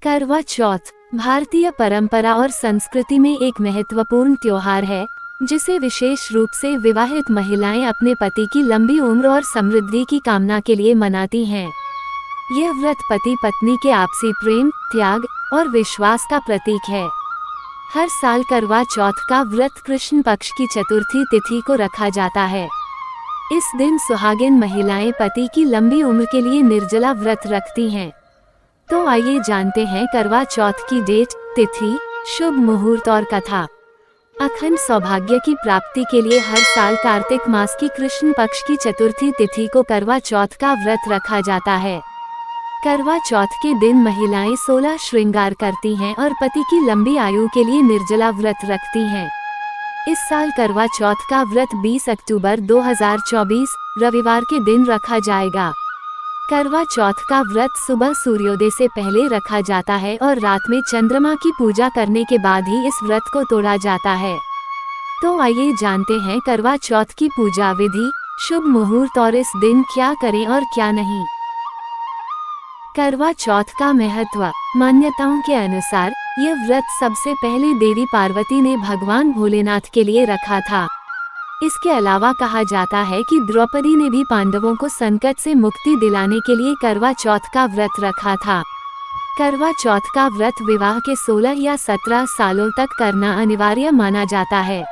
करवा चौथ भारतीय परंपरा और संस्कृति में एक महत्वपूर्ण त्योहार है, जिसे विशेष रूप से विवाहित महिलाएं अपने पति की लंबी उम्र और समृद्धि की कामना के लिए मनाती हैं। यह व्रत पति पत्नी के आपसी प्रेम, त्याग और विश्वास का प्रतीक है। हर साल करवा चौथ का व्रत कृष्ण पक्ष की चतुर्थी तिथि को रखा जाता है। इस दिन सुहागिन महिलाएं पति की लंबी उम्र के लिए निर्जला व्रत रखती हैं। तो आइए जानते हैं करवा चौथ की डेट, तिथि, शुभ मुहूर्त और कथा। अखंड सौभाग्य की प्राप्ति के लिए हर साल कार्तिक मास की कृष्ण पक्ष की चतुर्थी तिथि को करवा चौथ का व्रत रखा जाता है। करवा चौथ के दिन महिलाएं 16 श्रृंगार करती हैं और पति की लंबी आयु के लिए निर्जला व्रत रखती हैं। इस साल करवा चौथ का व्रत 20 अक्टूबर 2024 रविवार के दिन रखा जाएगा। करवा चौथ का व्रत सुबह सूर्योदय से पहले रखा जाता है और रात में चंद्रमा की पूजा करने के बाद ही इस व्रत को तोड़ा जाता है। तो आइए जानते हैं करवा चौथ की पूजा विधि, शुभ मुहूर्त और इस दिन क्या करें और क्या नहीं। करवा चौथ का महत्व। मान्यताओं के अनुसार यह व्रत सबसे पहले देवी पार्वती ने भगवान भोलेनाथ के लिए रखा था। इसके अलावा कहा जाता है कि द्रौपदी ने भी पांडवों को संकट से मुक्ति दिलाने के लिए करवा चौथ का व्रत रखा था। करवा चौथ का व्रत विवाह के 16 या 17 सालों तक करना अनिवार्य माना जाता है।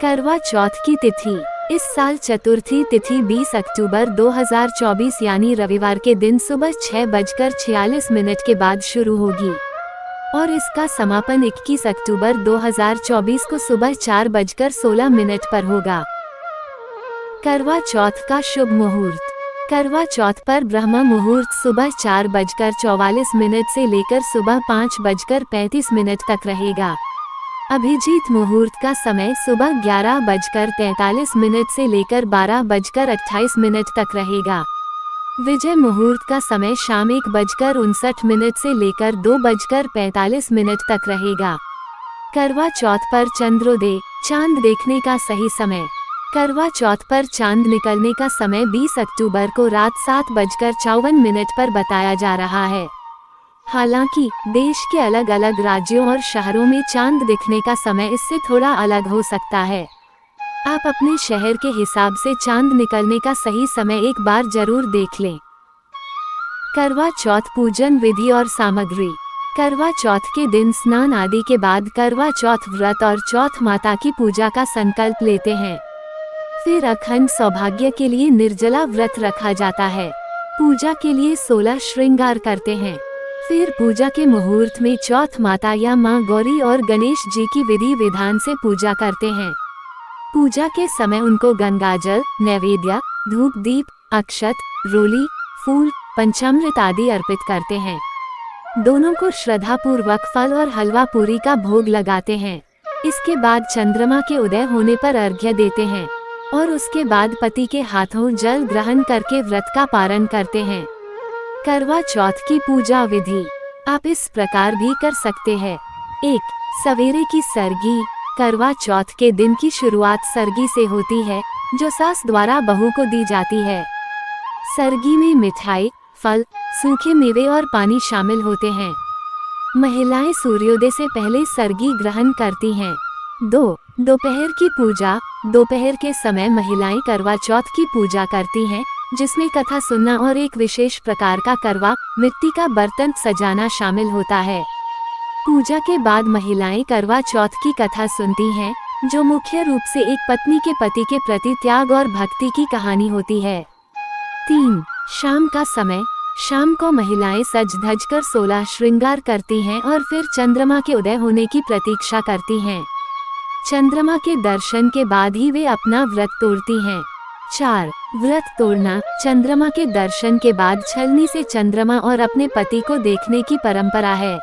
करवा चौथ की तिथि। इस साल चतुर्थी तिथि 20 अक्टूबर 2024 यानी रविवार के दिन सुबह 6:46 के बाद शुरू होगी और इसका समापन 21 अक्टूबर 2024 को सुबह 4:16 पर होगा। करवा चौथ का शुभ मुहूर्त। करवा चौथ पर ब्रह्म मुहूर्त सुबह 4:44 से लेकर सुबह 5:35 तक रहेगा। अभिजीत मुहूर्त का समय सुबह 11:43 से लेकर 12:28 तक रहेगा। विजय मुहूर्त का समय शाम 1:59 से लेकर 2:45 तक रहेगा। करवा चौथ पर चंद्रोदय, चांद देखने का सही समय। करवा चौथ पर चांद निकलने का समय 20 अक्टूबर को रात 7:54 पर बताया जा रहा है। हालांकि देश के अलग अलग राज्यों और शहरों में चांद दिखने का समय इससे थोड़ा अलग हो सकता है। आप अपने शहर के हिसाब से चांद निकलने का सही समय एक बार जरूर देख लें। करवा चौथ पूजन विधि और सामग्री। करवा चौथ के दिन स्नान आदि के बाद करवा चौथ व्रत और चौथ माता की पूजा का संकल्प लेते हैं। फिर अखंड सौभाग्य के लिए निर्जला व्रत रखा जाता है। पूजा के लिए 16 श्रृंगार करते हैं। फिर पूजा के मुहूर्त में चौथ माता या मां गौरी और गणेश जी की विधि विधान से पूजा करते हैं। पूजा के समय उनको गंगाजल, नैवेद्य, धूप दीप, अक्षत, रोली, फूल, पंचामृत आदि अर्पित करते हैं। दोनों को श्रद्धा पूर्वक फल और हलवा पूरी का भोग लगाते हैं। इसके बाद चंद्रमा के उदय होने पर अर्घ्य देते हैं और उसके बाद पति के हाथों जल ग्रहण करके व्रत का पारण करते हैं। करवा चौथ की पूजा विधि। आप इस प्रकार भी कर सकते हैं। 1. सवेरे की सरगी। करवा चौथ के दिन की शुरुआत सरगी से होती है, जो सास द्वारा बहू को दी जाती है। सरगी में मिठाई, फल, सूखे मेवे और पानी शामिल होते हैं। महिलाएं सूर्योदय से पहले सरगी ग्रहण करती हैं। 2. दोपहर की पूजा। दोपहर के समय महिलाएं करवा चौथ की पूजा करती हैं, जिसमें कथा सुनना और एक विशेष प्रकार का करवा, मिट्टी का बर्तन सजाना शामिल होता है। पूजा के बाद महिलाएं करवा चौथ की कथा सुनती हैं, जो मुख्य रूप से एक पत्नी के पति के प्रति त्याग और भक्ति की कहानी होती है। 3. शाम का समय। शाम को महिलाएं सज धज कर 16 श्रृंगार करती हैं और फिर चंद्रमा के उदय होने की प्रतीक्षा करती हैं। चंद्रमा के दर्शन के बाद ही वे अपना व्रत तोड़ती हैं। 4. व्रत तोड़ना। चंद्रमा के दर्शन के बाद छलनी से चंद्रमा और अपने पति को देखने की परंपरा है।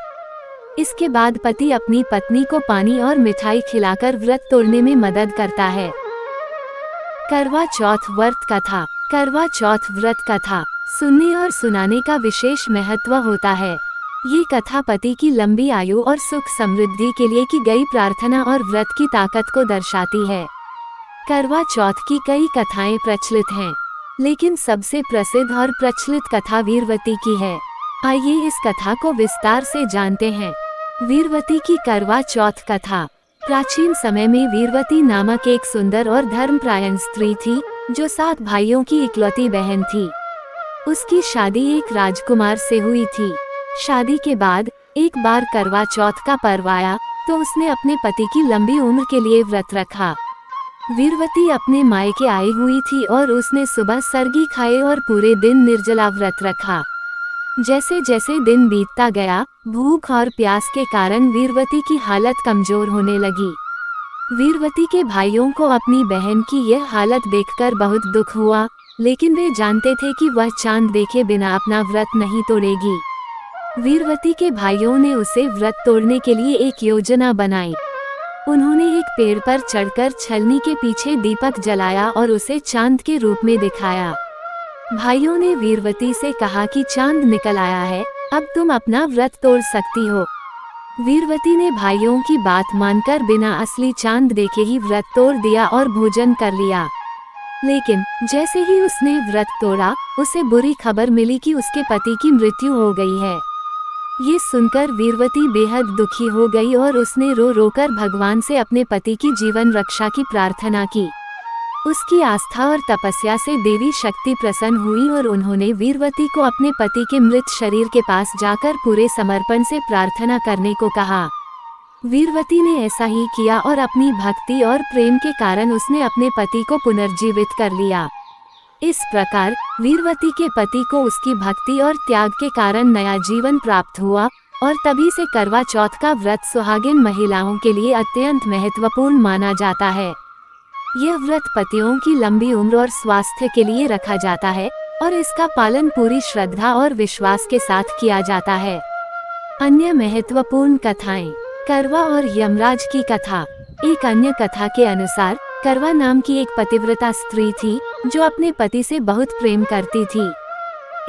इसके बाद पति अपनी पत्नी को पानी और मिठाई खिलाकर व्रत तोड़ने में मदद करता है। करवा चौथ व्रत कथा। करवा चौथ व्रत कथा सुनने और सुनाने का विशेष महत्व होता है। ये कथा पति की लंबी आयु और सुख समृद्धि के लिए की गई प्रार्थना और व्रत की ताकत को दर्शाती है। करवा चौथ की कई कथाएं प्रचलित हैं, लेकिन सबसे प्रसिद्ध और प्रचलित कथा वीरवती की है। आइए इस कथा को विस्तार से जानते हैं। वीरवती की करवा चौथ कथा। प्राचीन समय में वीरवती नामक एक सुंदर और धर्मपरायण स्त्री थी, जो 7 भाइयों की इकलौती बहन थी। उसकी शादी एक राजकुमार से हुई थी। शादी के बाद एक बार करवा चौथ का पर्व आया, तो उसने अपने पति की लंबी उम्र के लिए व्रत रखा। वीरवती अपने मायके आई हुई थी और उसने सुबह सरगी खाए और पूरे दिन निर्जला व्रत रखा। जैसे जैसे दिन बीतता गया, भूख और प्यास के कारण वीरवती की हालत कमजोर होने लगी। वीरवती के भाइयों को अपनी बहन की यह हालत देखकर बहुत दुख हुआ, लेकिन वे जानते थे कि वह चांद देखे बिना अपना व्रत नहीं तोड़ेगी। वीरवती के भाइयों ने उसे व्रत तोड़ने के लिए एक योजना बनाई। उन्होंने एक पेड़ पर चढ़कर छलनी के पीछे दीपक जलाया और उसे चांद के रूप में दिखाया। भाइयों ने वीरवती से कहा कि चांद निकल आया है, अब तुम अपना व्रत तोड़ सकती हो। वीरवती ने भाइयों की बात मानकर बिना असली चांद देखे ही व्रत तोड़ दिया और भोजन कर लिया। लेकिन जैसे ही उसने व्रत तोड़ा, उसे बुरी खबर मिली कि उसके पति की मृत्यु हो गई है। ये सुनकर वीरवती बेहद दुखी हो गई और उसने रो रोकर भगवान से अपने पति की जीवन रक्षा की प्रार्थना की। उसकी आस्था और तपस्या से देवी शक्ति प्रसन्न हुई और उन्होंने वीरवती को अपने पति के मृत शरीर के पास जाकर पूरे समर्पण से प्रार्थना करने को कहा। वीरवती ने ऐसा ही किया और अपनी भक्ति और प्रेम के कारण उसने अपने पति को पुनर्जीवित कर लिया। इस प्रकार वीरवती के पति को उसकी भक्ति और त्याग के कारण नया जीवन प्राप्त हुआ और तभी से करवा चौथ का व्रत सुहागिन महिलाओं के लिए अत्यंत महत्वपूर्ण माना जाता है। यह व्रत पतियों की लंबी उम्र और स्वास्थ्य के लिए रखा जाता है और इसका पालन पूरी श्रद्धा और विश्वास के साथ किया जाता है। अन्य महत्वपूर्ण कथाएं। करवा और यमराज की कथा। एक अन्य कथा के अनुसार करवा नाम की एक पतिव्रता स्त्री थी, जो अपने पति से बहुत प्रेम करती थी।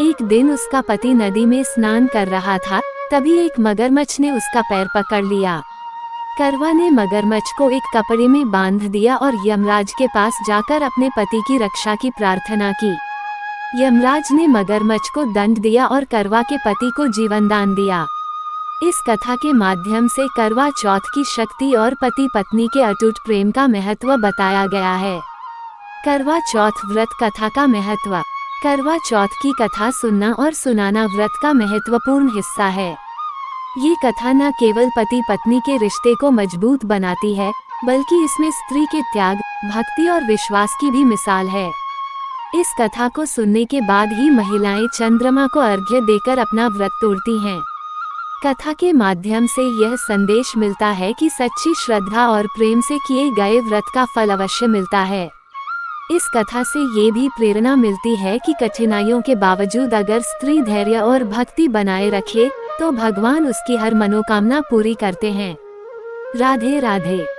एक दिन उसका पति नदी में स्नान कर रहा था, तभी एक मगरमच्छ ने उसका पैर पकड़ लिया। करवा ने मगरमच्छ को एक कपड़े में बांध दिया और यमराज के पास जाकर अपने पति की रक्षा की प्रार्थना की। यमराज ने मगरमच्छ को दंड दिया और करवा के पति को जीवन दान दिया। इस कथा के माध्यम से करवा चौथ की शक्ति और पति पत्नी के अटूट प्रेम का महत्व बताया गया है। करवा चौथ व्रत कथा का महत्व। करवा चौथ की कथा सुनना और सुनाना व्रत का महत्वपूर्ण हिस्सा है। ये कथा न केवल पति पत्नी के रिश्ते को मजबूत बनाती है, बल्कि इसमें स्त्री के त्याग, भक्ति और विश्वास की भी मिसाल है। इस कथा को सुनने के बाद ही महिलाएं चंद्रमा को अर्घ्य देकर अपना व्रत तोड़ती हैं। कथा के माध्यम से यह संदेश मिलता है कि सच्ची श्रद्धा और प्रेम से किए गए व्रत का फल अवश्य मिलता है। इस कथा से ये भी प्रेरणा मिलती है कि कठिनाइयों के बावजूद अगर स्त्री धैर्य और भक्ति बनाए रखे, तो भगवान उसकी हर मनोकामना पूरी करते हैं। राधे राधे।